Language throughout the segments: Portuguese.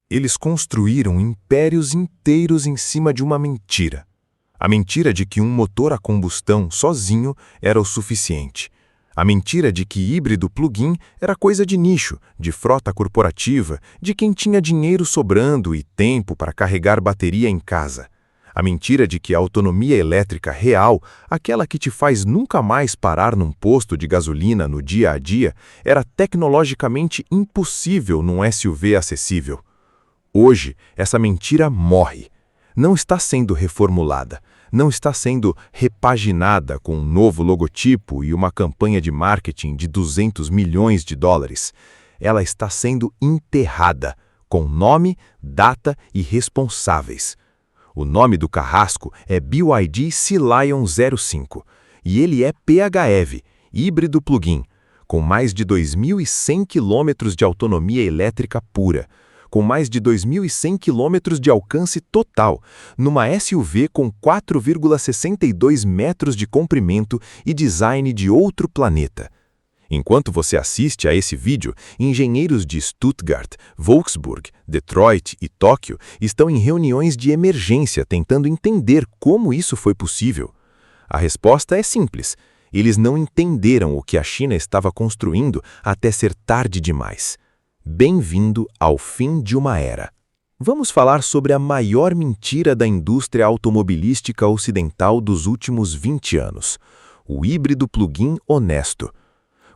Eles construíram impérios inteiros em cima de uma mentira. A mentira de que um motor a combustão sozinho era o suficiente. A mentira de que híbrido plug-in era coisa de nicho, de frota corporativa, de quem tinha dinheiro sobrando e tempo para carregar bateria em casa. A mentira de que a autonomia elétrica real, aquela que te faz nunca mais parar num posto de gasolina no dia a dia, era tecnologicamente impossível num SUV acessível. Hoje, essa mentira morre. Não está sendo reformulada, não está sendo repaginada com um novo logotipo e uma campanha de marketing de 200 milhões de dólares. Ela está sendo enterrada, com nome, data e responsáveis. O nome do carrasco é BYD Sea Lion 05 e ele é PHEV, híbrido plug-in, com mais de 2.100 quilômetros de autonomia elétrica pura, com mais de 2.100 quilômetros de alcance total, numa SUV com 4,62 metros de comprimento e design de outro planeta. Enquanto você assiste a esse vídeo, engenheiros de Stuttgart, Wolfsburg, Detroit e Tóquio estão em reuniões de emergência tentando entender como isso foi possível. A resposta é simples. Eles não entenderam o que a China estava construindo até ser tarde demais. Bem-vindo ao fim de uma era. Vamos falar sobre a maior mentira da indústria automobilística ocidental dos últimos 20 anos, o híbrido plug-in honesto.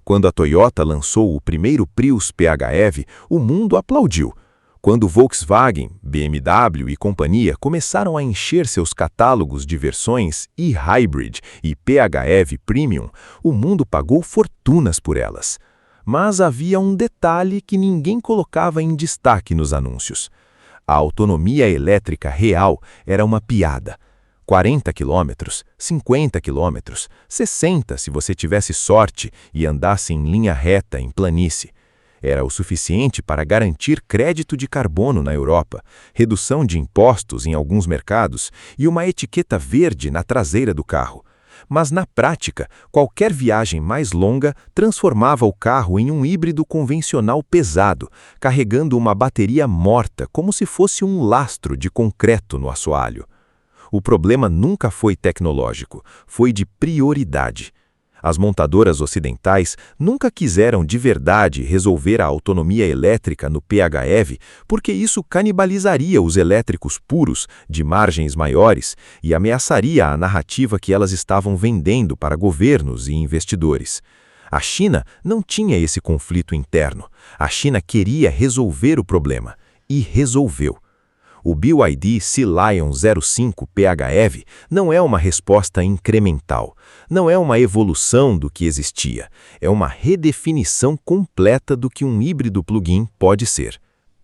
Quando a Toyota lançou o primeiro Prius PHEV, o mundo aplaudiu. Quando Volkswagen, BMW e companhia começaram a encher seus catálogos de versões e-hybrid e PHEV Premium, o mundo pagou fortunas por elas. Mas havia um detalhe que ninguém colocava em destaque nos anúncios. A autonomia elétrica real era uma piada. 40 quilômetros, 50 quilômetros, 60 se você tivesse sorte e andasse em linha reta em planície. Era o suficiente para garantir crédito de carbono na Europa, redução de impostos em alguns mercados e uma etiqueta verde na traseira do carro. Mas na prática, qualquer viagem mais longa transformava o carro em um híbrido convencional pesado, carregando uma bateria morta como se fosse um lastro de concreto no assoalho. O problema nunca foi tecnológico, foi de prioridade. As montadoras ocidentais nunca quiseram de verdade resolver a autonomia elétrica no PHEV porque isso canibalizaria os elétricos puros, de margens maiores, e ameaçaria a narrativa que elas estavam vendendo para governos e investidores. A China não tinha esse conflito interno. A China queria resolver o problema, e resolveu. O BYD Sea Lion 05 PHEV não é uma resposta incremental, não é uma evolução do que existia, é uma redefinição completa do que um híbrido plug-in pode ser.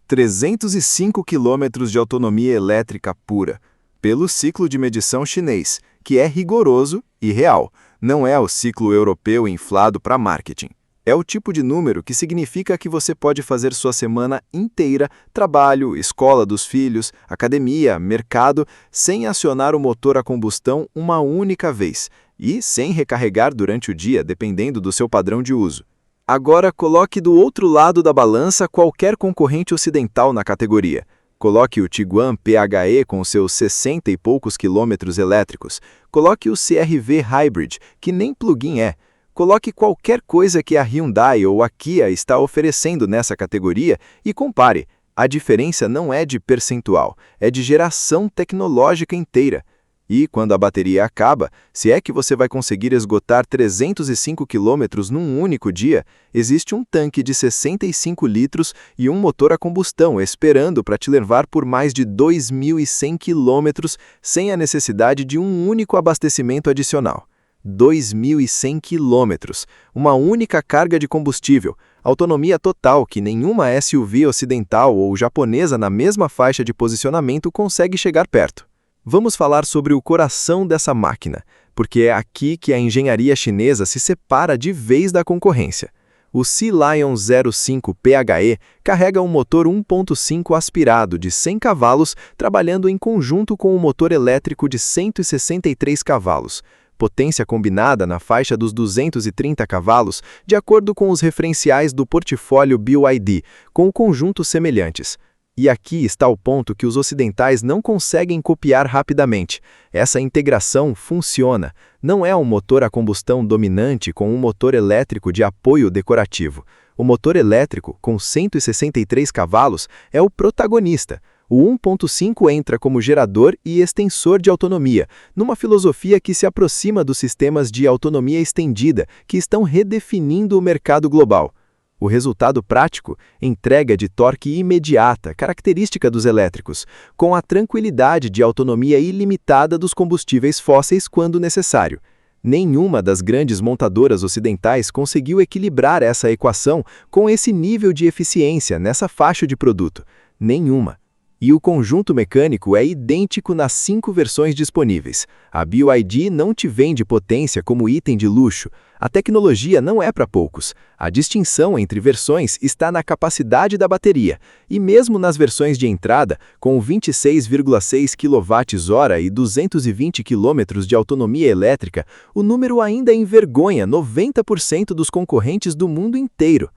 305 km de autonomia elétrica pura, pelo ciclo de medição chinês, que é rigoroso e real, não é o ciclo europeu inflado para marketing. É o tipo de número que significa que você pode fazer sua semana inteira, trabalho, escola dos filhos, academia, mercado, sem acionar o motor a combustão uma única vez e sem recarregar durante o dia, dependendo do seu padrão de uso. Agora coloque do outro lado da balança qualquer concorrente ocidental na categoria. Coloque o Tiguan PHE com seus 60 e poucos quilômetros elétricos. Coloque o CR-V Hybrid, que nem plug-in é. Coloque qualquer coisa que a Hyundai ou a Kia está oferecendo nessa categoria e compare. A diferença não é de percentual, é de geração tecnológica inteira. E quando a bateria acaba, se é que você vai conseguir esgotar 305 km num único dia, existe um tanque de 65 litros e um motor a combustão esperando para te levar por mais de 2.100 km sem a necessidade de um único abastecimento adicional. 2.100 quilômetros, uma única carga de combustível, autonomia total que nenhuma SUV ocidental ou japonesa na mesma faixa de posicionamento consegue chegar perto. Vamos falar sobre o coração dessa máquina, porque é aqui que a engenharia chinesa se separa de vez da concorrência. O Sea Lion 05 PHE carrega um motor 1.5 aspirado de 100 cavalos, trabalhando em conjunto com um motor elétrico de 163 cavalos. Potência combinada na faixa dos 230 cavalos, de acordo com os referenciais do portfólio BYD, com conjuntos semelhantes. E aqui está o ponto que os ocidentais não conseguem copiar rapidamente. Essa integração funciona. Não é um motor a combustão dominante com um motor elétrico de apoio decorativo. O motor elétrico, com 163 cavalos, é o protagonista. O 1.5 entra como gerador e extensor de autonomia, numa filosofia que se aproxima dos sistemas de autonomia estendida que estão redefinindo o mercado global. O resultado prático? Entrega de torque imediata, característica dos elétricos, com a tranquilidade de autonomia ilimitada dos combustíveis fósseis quando necessário. Nenhuma das grandes montadoras ocidentais conseguiu equilibrar essa equação com esse nível de eficiência nessa faixa de produto. Nenhuma. E o conjunto mecânico é idêntico nas 5 versões disponíveis. A BYD não te vende potência como item de luxo. A tecnologia não é para poucos. A distinção entre versões está na capacidade da bateria. E mesmo nas versões de entrada, com 26,6 kWh e 220 km de autonomia elétrica, o número ainda envergonha 90% dos concorrentes do mundo inteiro.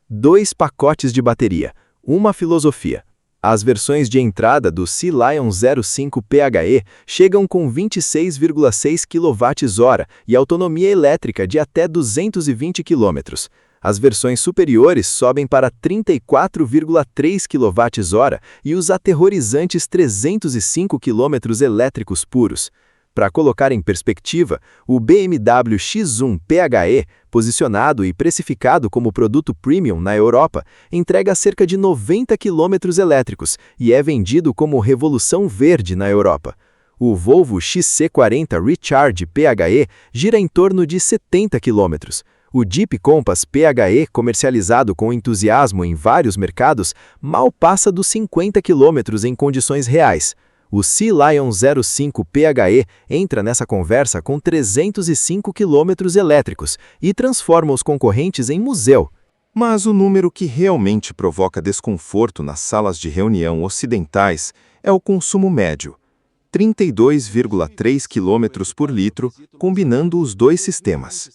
2 pacotes de bateria. Uma filosofia. As versões de entrada do Sea Lion 05 PHE chegam com 26,6 kWh e autonomia elétrica de até 220 km. As versões superiores sobem para 34,3 kWh e os aterrorizantes 305 km elétricos puros. Para colocar em perspectiva, o BMW X1 PHE, posicionado e precificado como produto premium na Europa, entrega cerca de 90 km elétricos e é vendido como revolução verde na Europa. O Volvo XC40 Recharge PHE gira em torno de 70 km. O Jeep Compass PHE, comercializado com entusiasmo em vários mercados, mal passa dos 50 km em condições reais. O Sea Lion 05 PHE entra nessa conversa com 305 km elétricos e transforma os concorrentes em museu. Mas o número que realmente provoca desconforto nas salas de reunião ocidentais é o consumo médio. 32,3 km por litro, combinando os dois sistemas.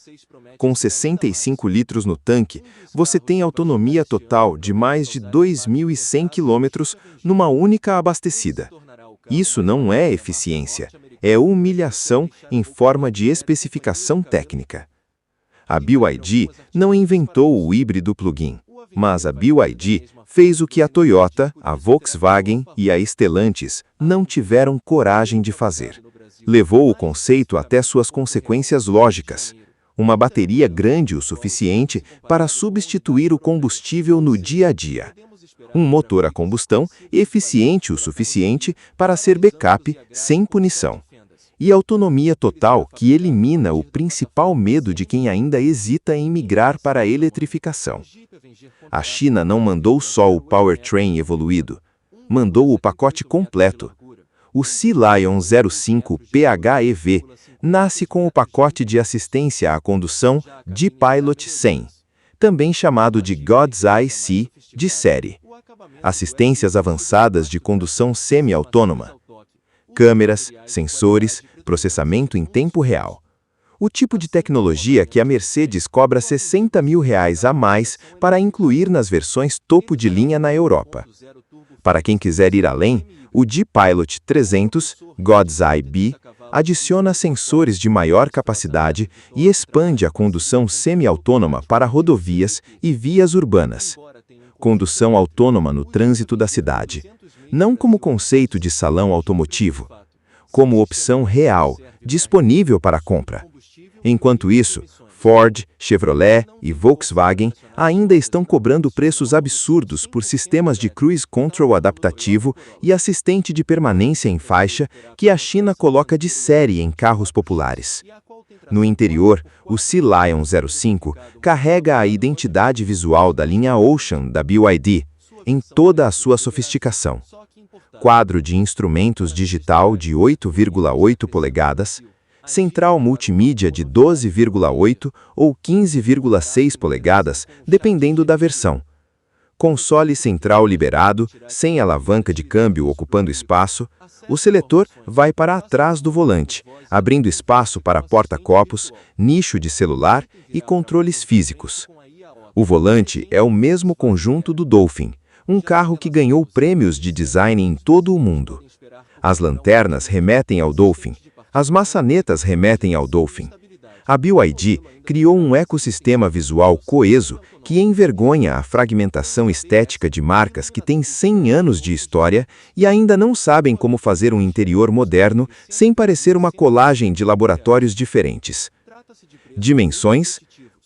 Com 65 litros no tanque, você tem autonomia total de mais de 2.100 km numa única abastecida. Isso não é eficiência, é humilhação em forma de especificação técnica. A BYD não inventou o híbrido plug-in, mas a BYD fez o que a Toyota, a Volkswagen e a Stellantis não tiveram coragem de fazer. Levou o conceito até suas consequências lógicas. Uma bateria grande o suficiente para substituir o combustível no dia a dia. Um motor a combustão eficiente o suficiente para ser backup sem punição. E autonomia total que elimina o principal medo de quem ainda hesita em migrar para a eletrificação. A China não mandou só o powertrain evoluído, mandou o pacote completo. O Sea Lion 05 PHEV nasce com o pacote de assistência à condução D-Pilot 100, também chamado de God's Eye C de série. Assistências avançadas de condução semi-autônoma. Câmeras, sensores, processamento em tempo real. O tipo de tecnologia que a Mercedes cobra R$60 mil a mais para incluir nas versões topo de linha na Europa. Para quem quiser ir além, o D-Pilot 300, God's Eye B, adiciona sensores de maior capacidade e expande a condução semi-autônoma para rodovias e vias urbanas. Condução autônoma no trânsito da cidade, não como conceito de salão automotivo, como opção real, disponível para compra. Enquanto isso, Ford, Chevrolet e Volkswagen ainda estão cobrando preços absurdos por sistemas de cruise control adaptativo e assistente de permanência em faixa que a China coloca de série em carros populares. No interior, o Sea Lion 05 carrega a identidade visual da linha Ocean da BYD, em toda a sua sofisticação. Quadro de instrumentos digital de 8,8 polegadas, central multimídia de 12,8 ou 15,6 polegadas, dependendo da versão. Console central liberado, sem alavanca de câmbio ocupando espaço, o seletor vai para atrás do volante, abrindo espaço para porta-copos, nicho de celular e controles físicos. O volante é o mesmo conjunto do Dolphin, um carro que ganhou prêmios de design em todo o mundo. As lanternas remetem ao Dolphin, as maçanetas remetem ao Dolphin. A BYD criou um ecossistema visual coeso que envergonha a fragmentação estética de marcas que têm 100 anos de história e ainda não sabem como fazer um interior moderno sem parecer uma colagem de laboratórios diferentes. Dimensões: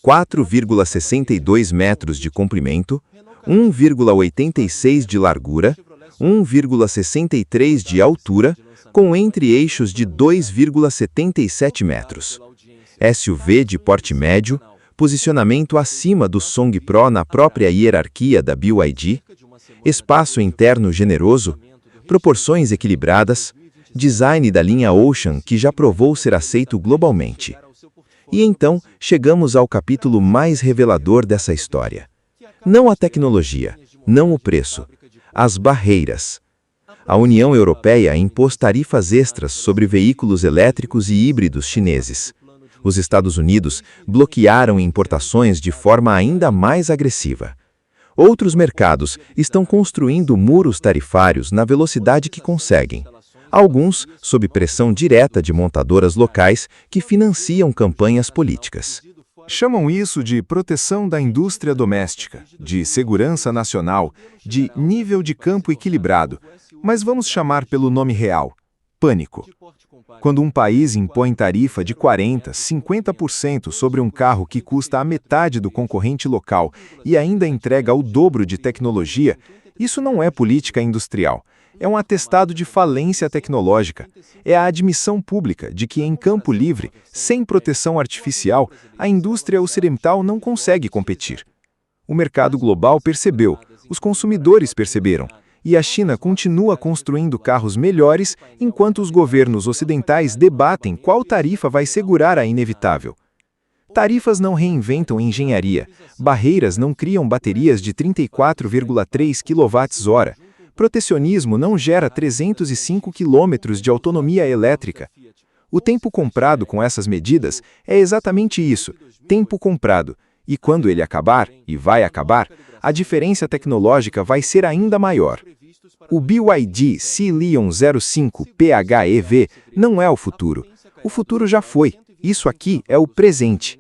4,62 metros de comprimento, 1,86 de largura, 1,63 de altura, com entre-eixos de 2,77 metros. SUV de porte médio, posicionamento acima do Song Pro na própria hierarquia da BYD, espaço interno generoso, proporções equilibradas, design da linha Ocean que já provou ser aceito globalmente. E então, chegamos ao capítulo mais revelador dessa história. Não a tecnologia, não o preço, as barreiras. A União Europeia impôs tarifas extras sobre veículos elétricos e híbridos chineses. Os Estados Unidos bloquearam importações de forma ainda mais agressiva. Outros mercados estão construindo muros tarifários na velocidade que conseguem. Alguns sob pressão direta de montadoras locais que financiam campanhas políticas. Chamam isso de proteção da indústria doméstica, de segurança nacional, de nível de campo equilibrado, mas vamos chamar pelo nome real: pânico. Quando um país impõe tarifa de 40%, 50% sobre um carro que custa a metade do concorrente local e ainda entrega o dobro de tecnologia, isso não é política industrial. É um atestado de falência tecnológica. É a admissão pública de que, em campo livre, sem proteção artificial, a indústria ocidental não consegue competir. O mercado global percebeu, os consumidores perceberam, e a China continua construindo carros melhores enquanto os governos ocidentais debatem qual tarifa vai segurar a inevitável. Tarifas não reinventam engenharia, barreiras não criam baterias de 34,3 kWh, protecionismo não gera 305 km de autonomia elétrica. O tempo comprado com essas medidas é exatamente isso, tempo comprado. E quando ele acabar, e vai acabar, a diferença tecnológica vai ser ainda maior. O BYD Sea-Leon 05 PHEV não é o futuro. O futuro já foi. Isso aqui é o presente.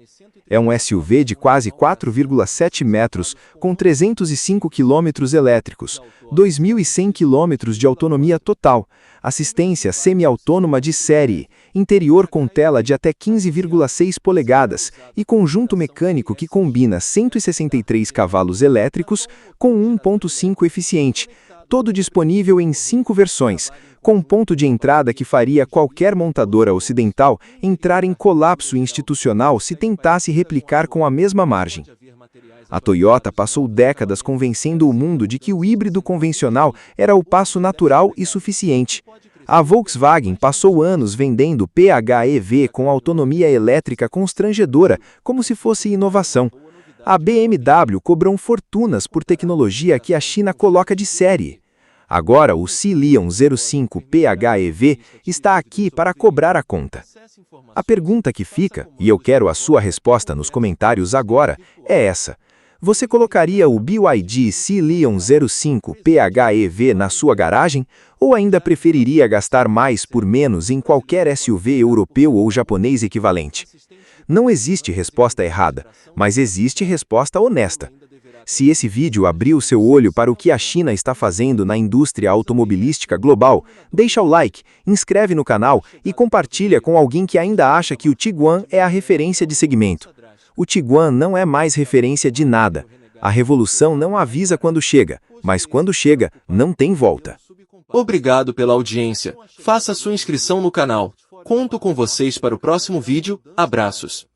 É um SUV de quase 4,7 metros, com 305 km elétricos, 2.100 km de autonomia total, assistência semi-autônoma de série, interior com tela de até 15,6 polegadas e conjunto mecânico que combina 163 cavalos elétricos com 1.5 eficiente, todo disponível em 5 versões, com ponto de entrada que faria qualquer montadora ocidental entrar em colapso institucional se tentasse replicar com a mesma margem. A Toyota passou décadas convencendo o mundo de que o híbrido convencional era o passo natural e suficiente. A Volkswagen passou anos vendendo PHEV com autonomia elétrica constrangedora, como se fosse inovação. A BMW cobrou fortunas por tecnologia que a China coloca de série. Agora, o Sea-Leon 05 PHEV está aqui para cobrar a conta. A pergunta que fica, e eu quero a sua resposta nos comentários agora, é essa. Você colocaria o BYD Sea-Leon 05 PHEV na sua garagem ou ainda preferiria gastar mais por menos em qualquer SUV europeu ou japonês equivalente? Não existe resposta errada, mas existe resposta honesta. Se esse vídeo abriu seu olho para o que a China está fazendo na indústria automobilística global, deixa o like, inscreve no canal e compartilha com alguém que ainda acha que o Tiguan é a referência de segmento. O Tiguan não é mais referência de nada. A revolução não avisa quando chega, mas quando chega, não tem volta. Obrigado pela audiência. Faça sua inscrição no canal. Conto com vocês para o próximo vídeo. Abraços.